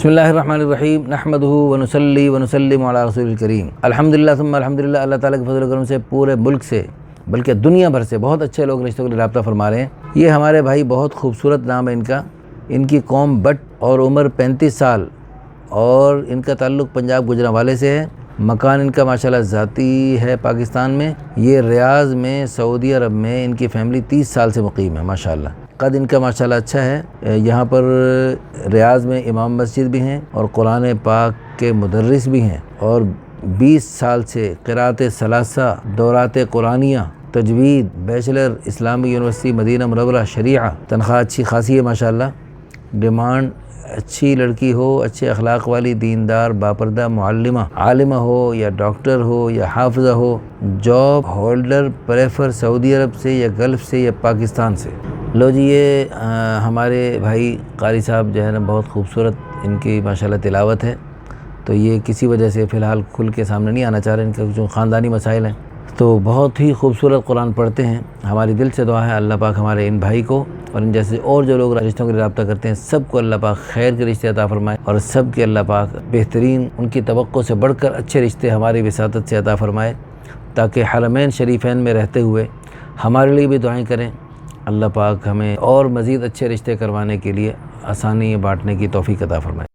बिस्मिल्लाहिर्रहमानिर्रहीम नहमदुहु व नुसल्ली व नुसल्लिमु अला रसूलिल करीम। अल्हम्दुलिल्लाह सुम्मा अल्हम्दुलिल्लाह। अल्लाह ताला के फज़ल करम से पूरे मुल्क से बल्कि दुनिया भर से बहुत अच्छे लोग रिश्तों के लिए राब्ता फरमा रहे हैं। ये हमारे भाई, बहुत खूबसूरत नाम है इनका। इनकी कौम बट और उम्र 35 साल और इनका ताल्लुक़ पंजाब गुजरांवाले से है। मकान इनका माशाल्लाह ज़ाती है पाकिस्तान में। ये रियाज़ में सऊदी अरब में इनकी फ़ैमिली 30 साल से मुक़ीम है माशाल्लाह। कद इनका माशाल्लाह अच्छा है। यहाँ पर रियाज़ में इमाम मस्जिद भी हैं और कुरान पाक के मुदर्रिस भी हैं और 20 साल से क़िराअत सलासा, दौरात कुरानिया, तजवीद, बैचलर इस्लामी यूनिवर्सिटी मदीना मुनव्वरा शरीआ। तनख्वाह अच्छी खासी है माशाल्लाह। डिमांड अच्छी लड़की हो, अच्छे अखलाक वाली, दीनदार, बापर्दा, मुअल्लिमा, आलिमा हो या डॉक्टर हो या हाफिज़ा हो। जॉब होल्डर प्रेफर सऊदी अरब से या गल्फ़ से या पाकिस्तान से। लो जी, ये हमारे भाई कारी साहब जो है ना, बहुत खूबसूरत इनकी माशाल्लाह तिलावत है। तो ये किसी वजह से फ़िलहाल खुल के सामने नहीं आना चाह रहे, इनके जो ख़ानदानी मसाइल हैं। तो बहुत ही खूबसूरत कुरान पढ़ते हैं। हमारी दिल से दुआ है अल्लाह पाक हमारे इन भाई को और इन जैसे और जो लोग रिश्तों के लिए राब्ता करते हैं, सबको अल्लाह पाक खैर के रिश्ते अता फरमाए और सब के अल्लाह पाक बेहतरीन, उनकी तवक्को से बढ़कर अच्छे रिश्ते हमारी विसातत से अता फरमाए, ताकि हरमैन शरीफैन में रहते हुए हमारे लिए भी दुआएं करें। अल्लाह पाक हमें और मज़ीद अच्छे रिश्ते करवाने के लिए आसानी बांटने की तौफ़ीक अता फरमाए।